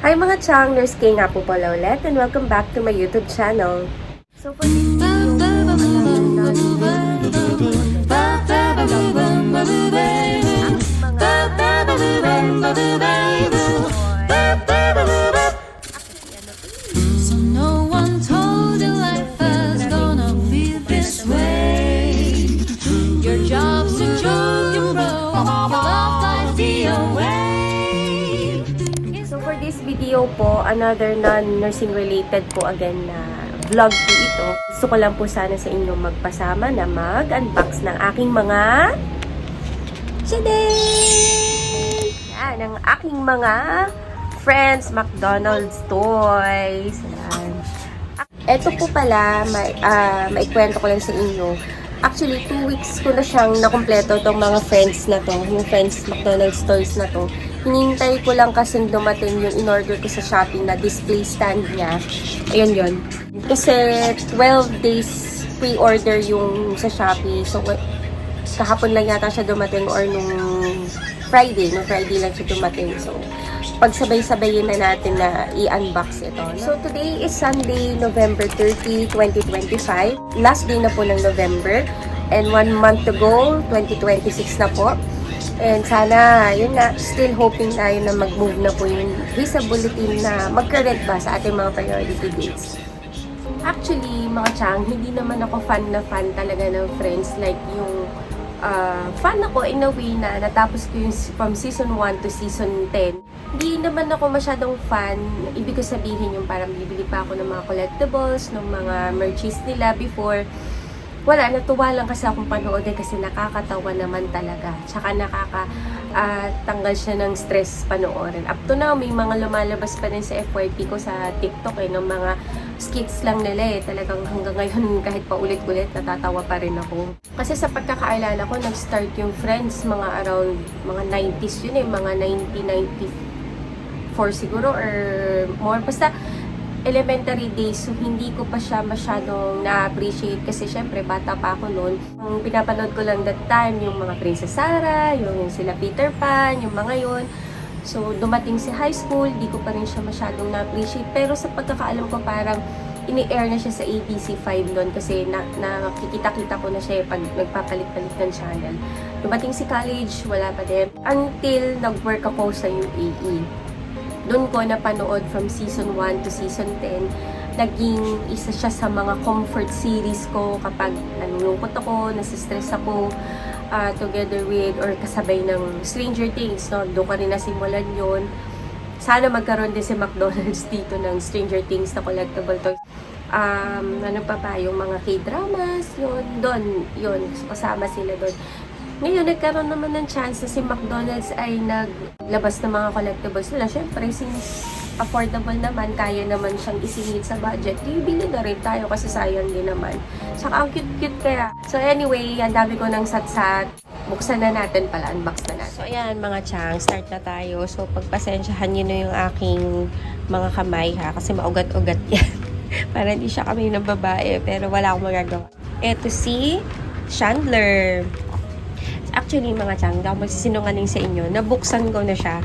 Hi mga Chang! Nurse Kay nga po pala ulit and welcome back to my YouTube channel. So for this So no one told you life was gonna be this way. Your job's a joke, you broke, your love lies the away. So for this video po, another non-nursing related po again na vlog po ito. Gusto ko lang po sana sa inyo magpasama na mag-unbox ng aking mga chicken! Yan, ang aking mga Friends McDonald's toys. Yan. Ito po pala, maikwento ko lang sa inyo. Actually, 2 weeks ko na siyang nakumpleto itong mga Friends na to, yung Friends McDonald's toys na to. Hinintay ko lang kasi dumating yung in-order ko sa Shopee na display stand niya. Ayun yun. Kasi 12 days pre-order yung sa Shopee. So, kahapon lang yata siya dumating or nung Friday. Nung Friday lang siya dumating. So, pagsabay-sabayin na natin na i-unbox ito. No? So, today is Sunday, November 30, 2025. Last day na po ng November. And 1 month to go, 2026 na po. And sana, yun na, still hoping tayo na mag-move na po yung visa bulletin na mag-current ba sa ating mga priority dates. Actually, mga Chang, hindi naman ako fan talaga ng Friends. Like yung fan ako in a way na natapos ko yung from season 1 to season 10. Hindi naman ako masyadong fan. Ibig ko sabihin yung parang bibili pa ako ng mga collectibles, ng mga merches nila before. Wala, natuwa lang kasi akong panoodin kasi nakakatawa naman talaga. Tsaka nakakatanggal siya ng stress panoorin. Up to now, may mga lumalabas pa rin sa FYP ko sa TikTok ng mga skits lang nila Talagang hanggang ngayon kahit paulit-ulit natatawa pa rin ako. Kasi sa pagkakaalala ko, nag-start yung Friends mga around mga 90s yun mga 1994 siguro or more. Basta elementary days, so hindi ko pa siya masyadong na-appreciate kasi syempre bata pa ako noon. Ang pinapanood ko lang that time, yung mga Princess Sarah, yung sila Peter Pan, yung mga yon. So dumating si high school, di ko pa rin siya masyadong na-appreciate. Pero sa pagkakaalam ko parang ini-air na siya sa ABC5 noon kasi nakikita-kita ko na siya pag nagpapalit-palit ng channel. Dumating si college, wala pa din. Until nag-work ako sa UAE. Doon ko napanood from season 1 to season 10. Naging isa siya sa mga comfort series ko kapag nalulungkot ako, nasistress ako, together with or kasabay ng Stranger Things. No? Doon ka rin nasimulan yun. Sana magkaroon din si McDonald's dito ng Stranger Things na collectible toys. Ano pa ba? Yung mga K-dramas, yun, kasama sila doon. Ngayon, nagkaroon naman ng chance na si McDonald's ay naglabas ng mga collectibles nila. Siyempre, since affordable naman, kaya naman siyang isingit sa budget, bili na rin tayo kasi sayang din naman. Saka ang cute-cute kaya. So anyway, ang dami ko ng sat-sat. Buksan na natin pala, unbox na natin. So ayan mga Chang, start na tayo. So pagpasensyahan nyo na yung aking mga kamay ha, kasi maugat-ugat yan. Para hindi siya kami ng babae, pero wala akong magagawa. Ito si Chandler. Actually, mga Chang, hindi ako magsisinungaling sa inyo. Nabuksan ko na siya.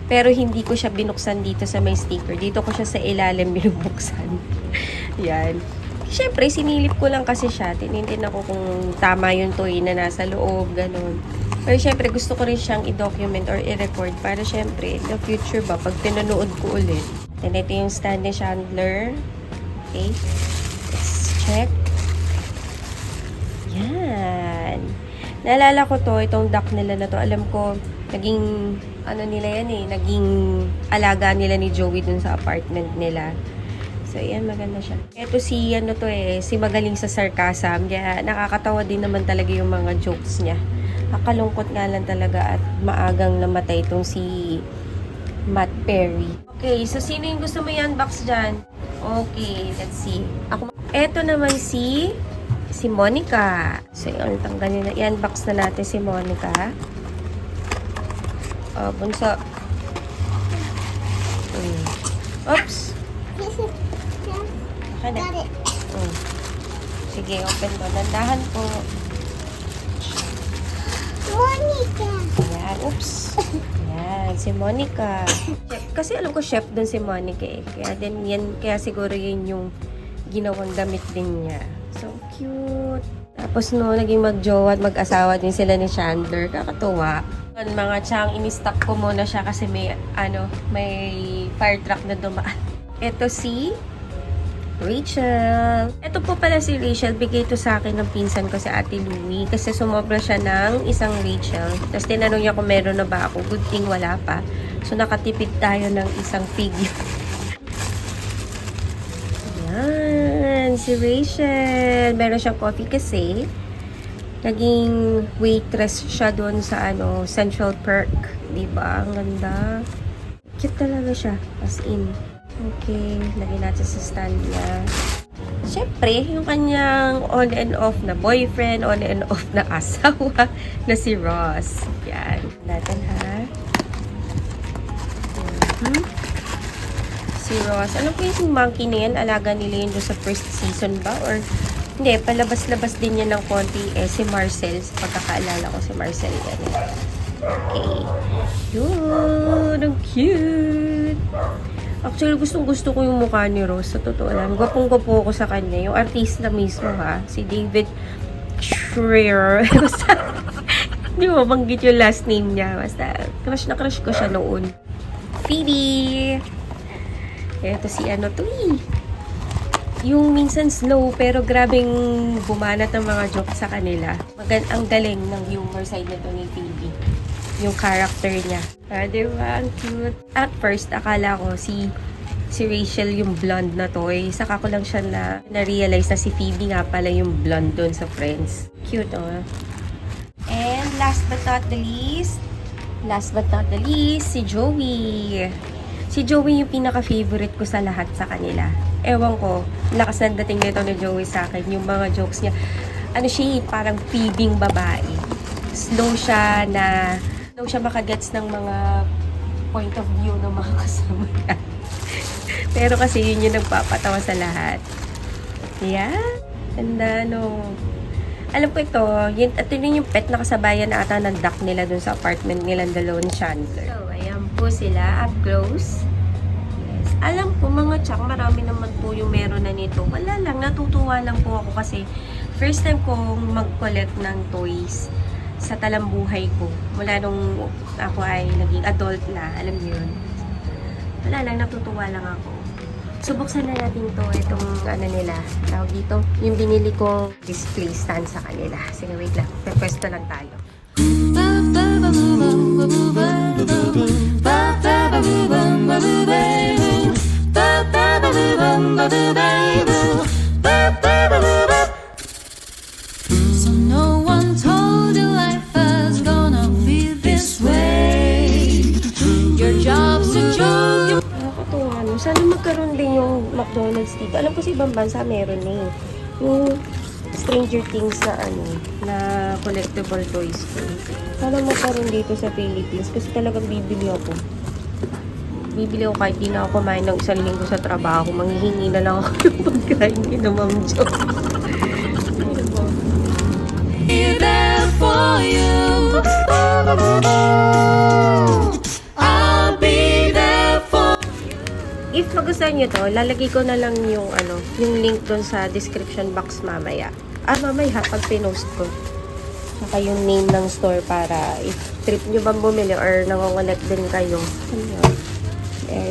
Pero hindi ko siya binuksan dito sa may sticker. Dito ko siya sa ilalim binubuksan. Yan. Siyempre, sinilip ko lang kasi siya. Tinintin ako kung tama yung toy na nasa loob, ganun. Pero siyempre, gusto ko rin siyang i-document or i-record para siyempre, in the future ba, pag pinanood ko ulit. And ito yung stand ni Chandler. Okay. Let's check. Yan. Naalala ko to, itong duck nila na to. Alam ko, naging, nila yan naging alaga nila ni Joey dun sa apartment nila. So, yan, maganda siya. Ito si, si magaling sa sarcasm. Kaya, nakakatawa din naman talaga yung mga jokes niya. Nakalungkot nga lang talaga at maagang namatay itong si Matt Perry. Okay, so sino yung gusto mo i-unbox dyan? Okay, let's see. Ito naman si Monica. So, yun, tanggalin na. I-unbox na natin si Monica. Bunso. Oops. Got it. Sige, open mo. Nandahan po. Monica. Ayan. Oops. Ayan. Yan, si Monica. Kasi alam ko chef dun si Monica eh. Kaya siguro yun yung ginawang damit din niya. So cute. Tapos no, naging magjowa at mag-asawa din sila ni Chandler. Kakatuwa. Mga tiyang, ini-stop ko muna siya kasi may fire truck na dumaan. Ito si Rachel. Ito po pala si Rachel. Bigay ito sa akin ng pinsan ko si Ate Louie. Kasi sumobra siya ng isang Rachel. Tapos tinanong niya kung meron na ba ako. Good thing wala pa. So nakatipid tayo ng isang figure. Yan. Si Rachel. Meron siyang coffee kasi naging waitress siya doon sa Central Perk. Diba? Ang ganda. Cute talaga siya. As in. Okay, lagyan natin sa stand niya. Siyempre, yung kanyang on and off na boyfriend, on and off na asawa na si Ross. Yan. Natin ha. Si Ross. Ano po yung monkey na yan? Alaga nila yun doon sa first season ba? Or hindi, palabas-labas din yan ng konti si Marcel. Sa pagkakaalala ko si Marcel yan. Okay. Yun! Ang cute! Actually, gustong-gusto ko yung mukha ni Rose. Sa totoo lang. Gwapong-gwapo ko sa kanya. Yung artista mismo ha. Si David Schreier. Hindi mo banggit yung last name niya. Basta, crush na crush ko siya noon. Phoebe! Ito si yung minsan slow, pero grabing bumanat ng mga jokes sa kanila. Ang galing ng humor side nito ni Phoebe. Yung character niya. Diba? Ang cute. At first, akala ko si Rachel yung blonde na toy. Saka ko lang siya na-realize na si Phoebe nga pala yung blonde doon sa Friends. Cute, oh. And last but not the least, si Joey. Si Joey yung pinaka-favorite ko sa lahat sa kanila. Ewan ko, lakas ng dating nito ni Joey sa akin. Yung mga jokes niya. Parang Phoebeng babae. Slow siya makagets ng mga point of view ng mga kasama niya. Pero kasi yun yung nagpapatawa sa lahat. Yeah. Ganda, no. Alam ko ito yun yung pet na kasabayan na ata ng duck nila dun sa apartment nilang dalawa ni Chandler. So, ayan po sila, up close. Yes. Alam ko mga tsak, marami naman po yung meron na nito. Wala lang, natutuwa lang po ako kasi first time kong mag-collect ng toys sa talambuhay ko. Mula nung ako ay naging adult na, alam niyo yun. Wala lang, natutuwa lang ako. Subuksan na natin itong nila, tawag dito, yung binili kong display stand sa kanila. Sige, wait lang. Pwesto lang tayo. So no one told you life was gonna be this way. Your job's a joke. Nakakatuwa, no? Sana magkaroon din yung McDonald's dito. Alam ko sa ibang bansa meron eh. Yung Stranger Things na collectible toys ko. Sana magkaroon dito sa Philippines kasi talagang bibili ako. Bibili ako kahit di na ako kumain ng isang linggo sa trabaho. Manghihingi na lang ako ng pagkain kina Ma'am Jo. Be there for you. I'll be there for If magustuhan nyo to, lalagay ko na lang yung link doon sa description box mamaya. Mamaya pag pinost ko. Saka yung name ng store para if trip nyo bang bumili or nangongolect din kayo.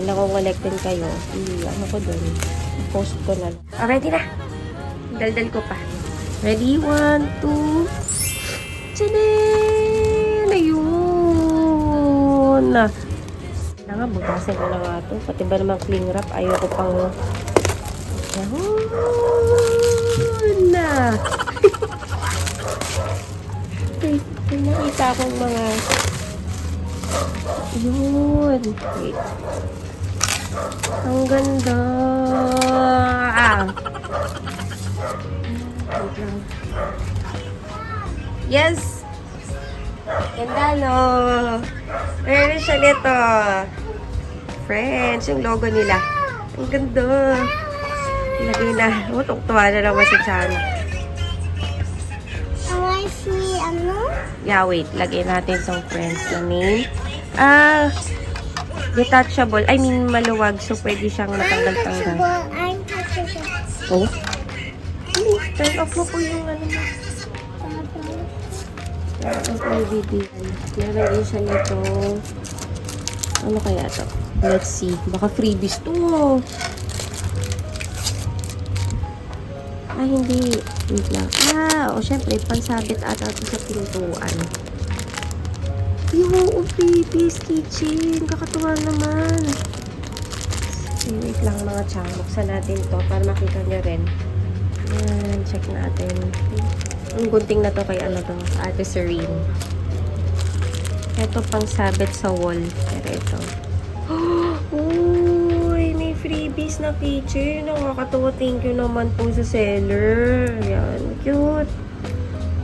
Nangongolect din kayo. Ko doon. Post ko na lang. Ready na. Daldal ko pa. Ready? 1, 2. Tchanan! Ayun! Nga, butasin ko na nga ito. Pati ba naman cling wrap? Ayaw ko pang... Ayun na! May nakita akong mga... Yun! Wait. Ang ganda! Wait lang. Yes! Ganda, no? Meron siya nito. Friends, yung logo nila. Ang ganda. Lagay na. Tuktuwa na naman si Chana. I see, Yeah, wait. Lagay natin sa friends na name. Detachable. I mean, maluwag. So, pwede siyang natanggal-tanggal. I'm touchable. Oh? Turn off mo po yung ano mo. Turn off yung video. Meron din siya nito. Ano kaya to? Let's see. Baka freebies to. Hindi. Wait lang. Syempre, pansabit ata ito sa pintuan. Yung freebies kitchen. Kakatuwa naman. Okay, wait lang mga chang. Buksan natin to para makita nyo rin. Ayan, check natin. Ang gunting na to kay ano to, Ate Serene. Ito pang sabit sa wall. Pero ito. Uy, may freebies na kitchen. Nakakatawa. Thank you naman po sa seller. Ayan, cute.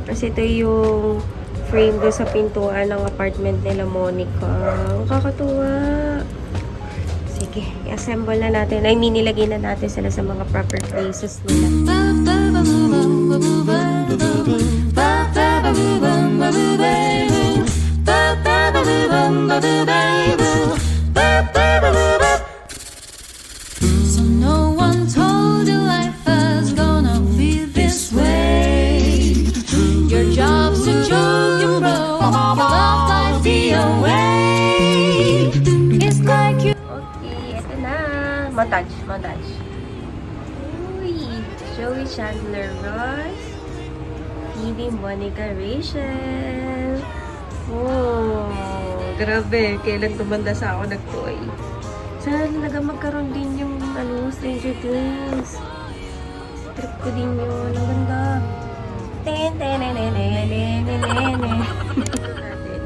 Kasi ito yung frame doon sa pintuan ng apartment nila Monica. Nakakatuwa. Sige, i-assemble na natin. I mean, nilagay na natin sila sa mga proper places nila. So no one told you life was gonna be this way. Your job's a joke, you broke. Your love life the away. It's like you. Okay, ito na. Montage. Uy, Joey Chandler Ross. Phoebe Monica Rachel. Oh, grabe. Kailan tumanda sa ako nag-toy. Sana talaga magkaroon din yung Stranger Things. Trip ko din yun. Ang ganda.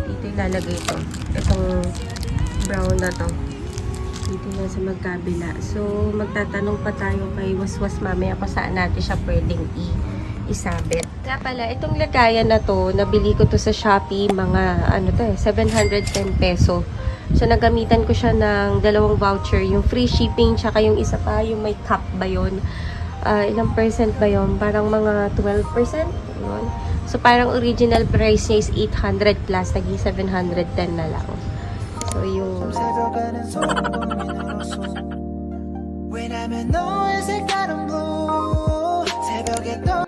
Dito ilalagay ito. Itong brown na to. Dito na sa magkabila. So, magtatanong pa tayo kay Waswas mamaya kung saan natin siya pwedeng isabit. Kaya pala, itong lagayan na to, nabili ko to sa Shopee, mga 710 peso. So, nagamitan ko siya ng 2 voucher. Yung free shipping, tsaka yung isa pa, yung may cap ba yun? Ilang percent ba yun? Parang mga 12%? Yun. So, parang original price niya is 800 plus, naging 710 na lang. So, yung... 왜냐면 너 색깔은 blue 새벽에 떠